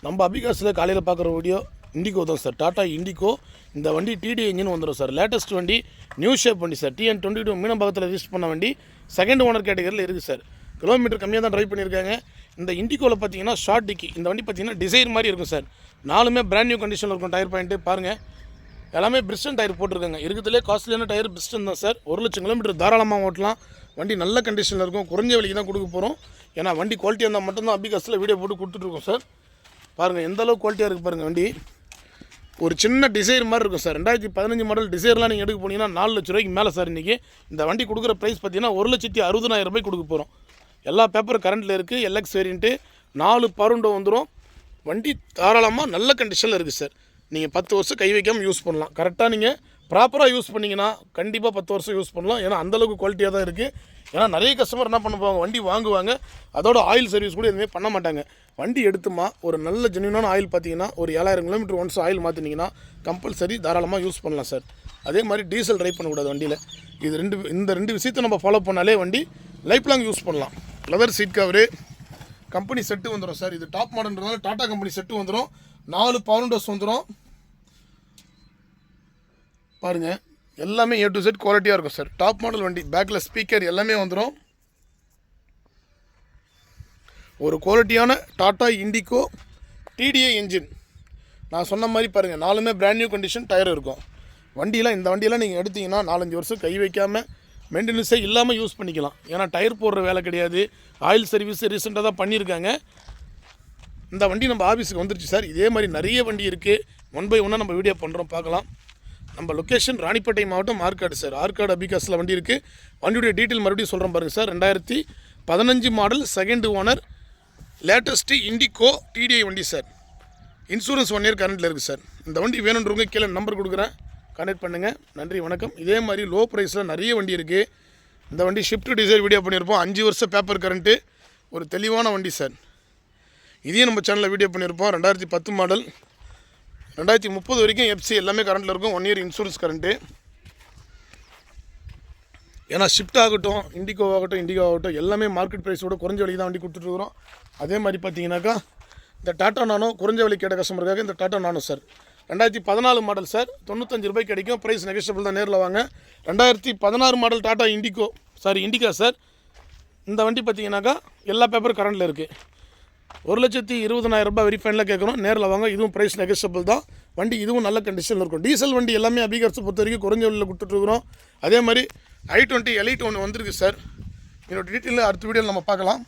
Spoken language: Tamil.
நம்ம அபிகாஸில் காலையில் பார்க்குற வீடியோ இண்டிகோ தான் சார். Tata indigo. இந்த வண்டி டிடி இன்ஜின் வந்துடும் சார். லேட்டஸ்ட் வண்டி, நியூ ஷேப் வண்டி சார். TN22 மீனம்பாக்கத்தில் ரிஜிஸ்டர் பண்ண வண்டி, செகண்ட் ஓனர் கேட்டகரியில் இருக்குது சார். கிலோமீட்டர் கம்மியாக தான் ட்ரைவ் பண்ணியிருக்காங்க. இந்த இண்டிகோவில் பார்த்தீங்கன்னா ஷார்ட் டிக்கி. இந்த வண்டி பார்த்தீங்கன்னா டிசைர் மாதிரி இருக்கும் சார். நாலுமே பிராண்ட் நியூ கண்டிஷனில் இருக்கும். டயர் பாயிண்ட்டு பாருங்கள், எல்லாமே பிரிஸ்டன் டயர் போட்டிருக்காங்க. இருக்கிறதுலே காஸ்ட்லியான டயர் பிரிஸ்டன் தான் சார். 1,00,000 கிலோமீட்டர் தாராளமாக ஓட்டலாம். வண்டி நல்ல கண்டிஷனில் இருக்கும். குறைஞ்ச விலைக்கு தான் கொடுக்க போகிறோம். ஏன்னா வண்டி குவாலிட்டியாக இருந்தால் மட்டும்தான் அபிகாஸில் வீடியோ போட்டு கொடுத்துட்ருக்கோம் சார். பாருங்கள் எந்த அளவுக்கு குவாலிட்டியாக இருக்குது பாருங்கள். வண்டி ஒரு சின்ன டிசைர் மாதிரி இருக்கும் சார். 2015 மாடல் டிசைர்லாம் நீங்கள் எடுக்க போனீங்கன்னா 4 லட்ச ரூபாய்க்கு மேலே சார். இன்றைக்கி இந்த வண்டி கொடுக்குற ப்ரைஸ் பார்த்தீங்கன்னா 1,60,000 ரூபாய் கொடுக்க போகிறோம். எல்லா பேப்பர் கரண்ட்டில் இருக்குது. LX வேரியண்ட்டு 4 பருண்டோ வந்துடும். வண்டி தாராளமாக நல்ல கண்டிஷனில் இருக்குது சார். நீங்கள் 10 வருஷம் கை வைக்காமல் யூஸ் பண்ணலாம். கரெக்டாக நீங்கள் ப்ராப்பராக யூஸ் பண்ணிங்கன்னா கண்டிப்பாக 10 வருஷம் யூஸ் பண்ணலாம். ஏன்னா அந்தளவுக்கு குவாலிட்டியாக தான் இருக்குது. ஏன்னா நிறைய கஸ்டமர் என்ன பண்ண போவாங்க, வண்டி வாங்குவாங்க, அதோட ஆயில் சர்வீஸ் கூட எதுவுமே பண்ண மாட்டாங்க. வண்டி எடுத்துமா ஒரு நல்ல ஜென்யூனான ஆயில் பார்த்தீங்கன்னா ஒரு 7,000 கிலோமீட்டர் ஒன்ஸ் ஆயில் மாற்றினீங்கன்னா கம்பல்சரி தாராளமாக யூஸ் பண்ணலாம் சார். அதே மாதிரி டீசல் ட்ரைவ் பண்ணக்கூடாது வண்டியில். இந்த ரெண்டு விஷயத்தை நம்ம ஃபாலோ பண்ணாலே வண்டி லைஃப் லாங் யூஸ் பண்ணலாம். Leather seat cover, company set வந்துடும் சார். இது டாப் மாடல்ன்றதுனால டாட்டா கம்பெனி செட்டு வந்துடும். 4 பவர் விண்டோஸ் வந்துடும். பாருங்கள் எல்லாமே A to Z குவாலிட்டியாக இருக்கும் சார். டாப் மாடல் வண்டி. பேக்கில் ஸ்பீக்கர் எல்லாமே வந்துடும். ஒரு குவாலிட்டியான டாட்டா இண்டிகோ TDI இன்ஜின். நான் சொன்ன மாதிரி பாருங்கள், 4மே பிராண்ட் நியூ கண்டிஷன் டயர் இருக்கும். இந்த வண்டியெல்லாம் நீங்கள் எடுத்திங்கன்னா 4-5 வருஷம் கை வைக்காமல் மெயின்டெனன்ஸே இல்லாமல் யூஸ் பண்ணிக்கலாம். ஏன்னா டயர் போடுற வேலை கிடையாது. ஆயில் சர்வீஸ் ரீசெண்டாக தான் பண்ணியிருக்காங்க. இந்த வண்டி நம்ம ஆஃபீஸுக்கு வந்துருச்சு சார். இதே மாதிரி நிறைய வண்டி இருக்குது. 1 by 1 நம்ம வீடியோ பண்ணுறோம், பார்க்கலாம். நம்ம லொக்கேஷன் ராணிப்பேட்டை மாவட்டம் ஆற்காடு சார். ஆற்காடு அபிகாஸில் வண்டி இருக்குது. வண்டியுடைய டீட்டெயில் மறுபடியும் சொல்கிறேன் பாருங்கள் sir. 2015 model, second owner, latest indigo TDI வண்டி சார். இன்சூரன்ஸ் 1 year கரண்ட்டில் இருக்குது சார். இந்த வண்டி வேணுன்றவங்க கீழே நம்பர் கொடுக்குறேன், கான்டெக்ட் பண்ணுங்கள். நன்றி, வணக்கம். இதே மாதிரி லோ ப்ரைஸில் நிறைய வண்டி இருக்குது. இந்த வண்டி ஷிஃப்ட் டிசைர் வீடியோ பண்ணியிருப்போம். 5 வருஷம் பேப்பர் கரண்ட்டு, ஒரு தெளிவான வண்டி சார். இதையும் நம்ம சேனலில் வீடியோ பண்ணியிருப்போம். 2010 மாடல், 2030 வரைக்கும் FC எல்லாமே கரண்ட்டில் இருக்கும். 1 year இன்சூரன்ஸ் கரண்ட்டு. ஏன்னா ஷிஃப்ட் ஆகட்டும், இண்டிகோ ஆகட்டும் எல்லாமே மார்க்கெட் ப்ரைஸோட குறைஞ்ச விலைக்கு தான் வண்டி கொடுத்துட்ருக்குறோம். அதே மாதிரி பார்த்தீங்கன்னாக்கா இந்த டாட்டா நானோ குறைஞ்ச விலை கேட்ட கஸ்டமருக்காக இந்த டாட்டா நானோ சார். 2014 model sir. 95 ரூபாய் கிடைக்கும். ப்ரைஸ் நெகோஷியபிள் தான், நேரில் வாங்க. 2016 மாடல் டாட்டா இண்டிகா சார். இந்த வண்டி பார்த்தீங்கன்னாக்கா எல்லா பேப்பரும் கரண்ட்டில் இருக்குது. 1,20,000 ரூபாய் வெரிஃபைனில் கேட்குறோம், நேரில் வாங்க. இதுவும் ப்ரைஸ் நெகோஷியபிள் தான். வண்டி இதுவும் நல்ல கண்டிஷனில் இருக்கும். டீசல் வண்டி எல்லாமே அபிகாஸை பொறுத்த வரைக்கும் குறைஞ்ச விலையில் கொடுத்துட்ருக்குறோம். அதே மாதிரி i20 Elite 1 வந்திருக்கு சார். இதோட டீட்டெயில் அடுத்த வீடியோவில் நம்ம பார்க்கலாம்.